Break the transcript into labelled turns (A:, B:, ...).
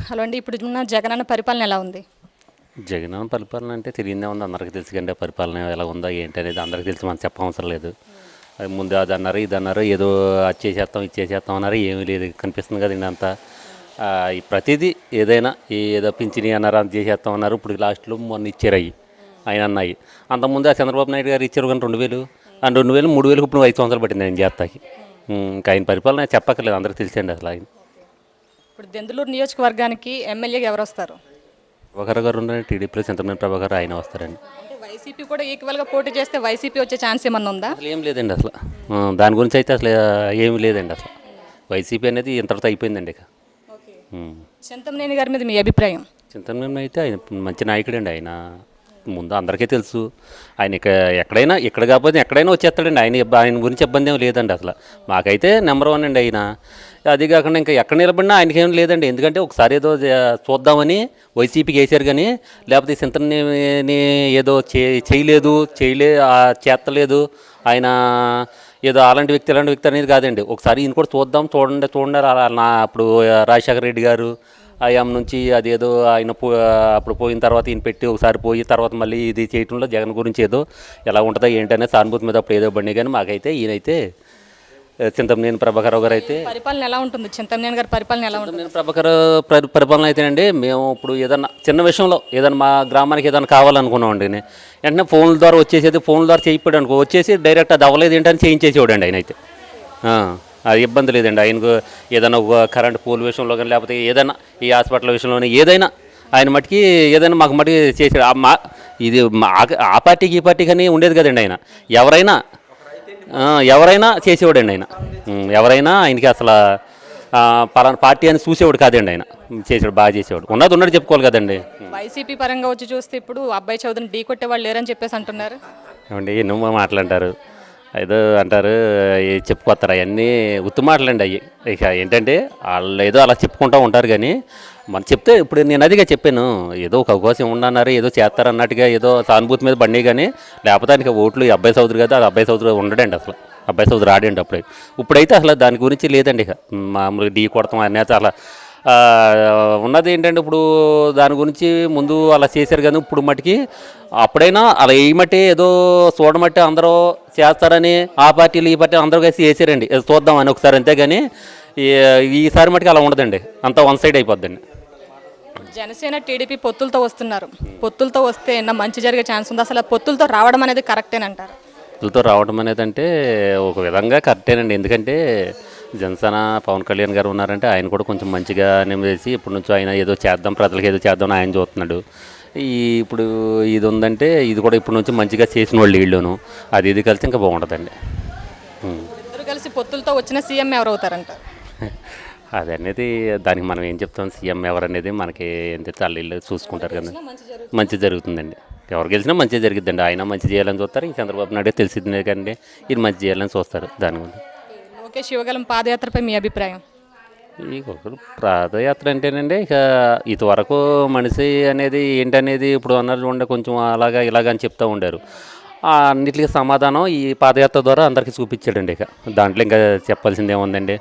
A: Hello అండి. ఇప్పుడు ఉన్న జగనన్న పరిపాలన ఎలా ఉంది?
B: జగనన్న పరిపాలన అంటే తెలియదే ఉంది, అందరికీ తెలుసు కంటే పరిపాలన ఎలా ఉందా ఏంటి అనేది అందరికీ తెలిసి మనం చెప్పవసరం లేదు. అది ముందు అది అన్నారు ఇది అన్నారు, ఏదో అది చేసేస్తాం ఇది చేసేస్తాం అన్నారు, ఏమీ లేదు కనిపిస్తుంది కదండి అంతా. ఈ ప్రతిదీ ఏదైనా ఏదో పింఛని అన్నారు, అది చేసేస్తాం అన్నారు, ఇప్పుడు లాస్ట్లో మొన్న ఇచ్చారు అవి ఆయన అన్నాయి. అంతకుముందు ఆ చంద్రబాబు నాయుడు గారు ఇచ్చారు కానీ 2000 ఆ 2000 3000 ఇప్పుడు 5 సంవత్సరాలు పట్టింది ఆయన చేస్తాకి. ఇంకా ఆయన పరిపాలన చెప్పక్కర్లేదు, అందరికీ తెలిసండి అసలు ఆయన.
A: ఇప్పుడు దెందులూరు నియోజకవర్గానికి ఎమ్మెల్యేగా ఎవరు వస్తారు?
B: ప్రభాకర్ గారు ఉన్నారండి, టీడీపీలో చింతమనేని ప్రభాకర్ ఆయన వస్తారండి.
A: అంటే వైసీపీ కూడా ఈక్వల్గా పోటీ చేస్తే వైసీపీ వచ్చే ఛాన్స్ ఏమన్నా ఉందా?
B: అసలు ఏం లేదండి అసలు. దాని గురించి అయితే అసలు ఏమి లేదండి అసలు. వైసీపీ అనేది ఇంతటితో అయిపోయిందండి ఇక.
A: చింతమనేని గారి మీద మీ అభిప్రాయం?
B: చింతమనేని అయితే ఆయన మంచి నాయకుడండి. ఆయన ముందు అందరికీ తెలుసు. ఆయన ఎక్కడైనా ఇక్కడ కాకపోతే ఎక్కడైనా వచ్చేస్తాడండి. ఆయన గురించి ఇబ్బంది ఏమి లేదండి అసలు. మాకైతే నెంబర్ 1 అండి ఆయన. అది కాకుండా ఇంకా ఎక్కడ నిలబడినా ఆయనకేం లేదండి. ఎందుకంటే ఒకసారి ఏదో చూద్దామని వైసీపీకి వేసారు కానీ, లేకపోతే చింతమనేని ఏదో చేస్తలేదు ఆయన, ఏదో అలాంటి వ్యక్తి అనేది కాదండి. ఒకసారి ఈయన కూడా చూడండి అప్పుడు రాజశేఖర రెడ్డి గారు ఆయాం నుంచి అదేదో ఆయన అప్పుడు పోయిన తర్వాత ఈయన పెట్టి ఒకసారి పోయి తర్వాత మళ్ళీ ఇది చేయటంలో జగన్ గురించి ఏదో ఎలా ఉంటుందో ఏంటనే సానుభూతి మీద అప్పుడు ఏదో బండి. కానీ మాకైతే ఈయనైతే చింతమనేని ప్రభాకర్ గారు అయితే
A: పరిపాలన ఎలా ఉంటుంది? చింతమనేని గారి పరిపాలన ఎలా ఉంటుంది?
B: చింతమనేని ప్రభాకర్ పరిపాలన అయితేనండి, మేము ఇప్పుడు ఏదన్నా చిన్న విషయంలో ఏదైనా మా గ్రామానికి ఏదైనా కావాలనుకున్నామండి, వెంటనే ఫోన్ల ద్వారా వచ్చేసేది, ఫోన్ల ద్వారా చేయిపోయాడు అనుకో, వచ్చేసి డైరెక్ట్ అది అవ్వలేదు ఏంటని చేయించేసేవాడండి ఆయన అయితే. అది ఇబ్బంది లేదండి ఆయనకు. ఏదైనా ఒక కరెంట్ పోల్ విషయంలో కానీ లేకపోతే ఏదైనా ఈ హాస్పిటల్ విషయంలోనే ఏదైనా ఆయన మటుకి ఏదైనా మాకు మటుకి చేసాడు. ఇది ఆ పార్టీకి ఈ పార్టీకి అని ఉండేది కదండి. ఆయన ఎవరైనా చేసేవాడండి ఆయన. ఎవరైనా ఆయనకి అసలు పలానా పార్టీ అని చూసేవాడు కాదండి. ఆయన చేసాడు, బాగా చేసేవాడు. ఉన్నది చెప్పుకోవాలి కదండి.
A: వైసీపీ పరంగా వచ్చి చూస్తే ఇప్పుడు అబ్బాయి చౌదరిని ఢీ కొట్టే వాళ్ళు లేరని చెప్పేసి అంటున్నారు.
B: ఏమండి ఎన్నో మాటలంటారు, ఏదో అంటారు, చెప్పుకొస్తారు. అవన్నీ ఉత్తు మాటలండి అవి. ఇక ఏంటంటే వాళ్ళు ఏదో అలా చెప్పుకుంటూ ఉంటారు కానీ మనం చెప్తే ఇప్పుడు నేను అదిగా చెప్పాను, ఏదో ఒక అవకాశం ఉండన్నారు, ఏదో చేస్తారన్నట్టుగా ఏదో సానుభూతి మీద బండి. కానీ లేకపోతే ఆయనకి ఓట్లు ఈ అబ్బాయి చౌదరి కదా, అది అబ్బాయి చౌదరి ఉండడండి అసలు. అబ్బాయి చౌదరి ఆడండి ఇప్పుడైతే అసలు దాని గురించి లేదండి. ఇక మామూలుగా ఢీ కొడతాం అనేది అలా ఉన్నది ఏంటంటే ఇప్పుడు దాని గురించి ముందు అలా చేశారు కానీ ఇప్పుడు మట్టుకి అప్పుడైనా అలా వేయమట్టి ఏదో చూడమట్టి అందరూ చేస్తారని ఆ పార్టీలు ఈ పార్టీలు అందరూ కలిసి వేసారండి, చూద్దామని ఒకసారి. అంతేగాని ఈసారి మట్టుకి అలా ఉండదండి, అంతా వన్ సైడ్ అయిపోద్దండి.
A: జనసేన టీడీపీ పొత్తులతో వస్తున్నారు. పొత్తులతో వస్తే ఏమన్నా మంచి జరిగే ఛాన్స్ ఉంది? అసలు పొత్తులతో రావడం అనేది కరెక్టేనంటారు?
B: పొత్తులతో రావడం అనేది అంటే ఒక విధంగా కరెక్టేనండి. ఎందుకంటే జనసేన పవన్ కళ్యాణ్ గారు ఉన్నారంటే ఆయన కూడా కొంచెం మంచిగా చేసి ఇప్పటి నుంచో ఆయన ఏదో చేద్దాం, ప్రజలకు ఏదో చేద్దాం ఆయన చూస్తున్నాడు. ఇప్పుడు ఇది ఉందంటే ఇది కూడా ఇప్పటి నుంచి మంచిగా చేసిన వాళ్ళు వీళ్ళును ఇది కలిసి ఇంకా బాగుంటుందండి.
A: ఇద్దరు కలిసి పొత్తులతో వచ్చిన సీఎం ఎవరు అవుతారంట?
B: అది అనేది దానికి మనం ఏం చెప్తాం, సీఎం ఎవరనేది మనకి ఏం చెప్తే వాళ్ళు చూసుకుంటారు కదా. మంచి జరుగుతుందండి, ఎవరు గెలిచినా మంచిగా జరిగిద్దండి. ఆయన మంచి చేయాలని చూస్తారు, ఈ చంద్రబాబు నాయుడు తెలిసిందే కండి ఇది మంచి చేయాలని చూస్తారు. దాని గురించి
A: లోకేష్ యువగలం పాదయాత్రపై మీ అభిప్రాయం?
B: ఈ పాదయాత్ర అంటేనండి, ఇక ఇదివరకు మనిషి అనేది ఏంటనేది ఇప్పుడు అన్నారు ఉండే కొంచెం అలాగా ఇలాగని చెప్తూ ఉండారు. అన్నిటికీ సమాధానం ఈ పాదయాత్ర ద్వారా అందరికీ చూపించాడండి. ఇక దాంట్లో ఇంకా చెప్పాల్సింది ఏముందండి.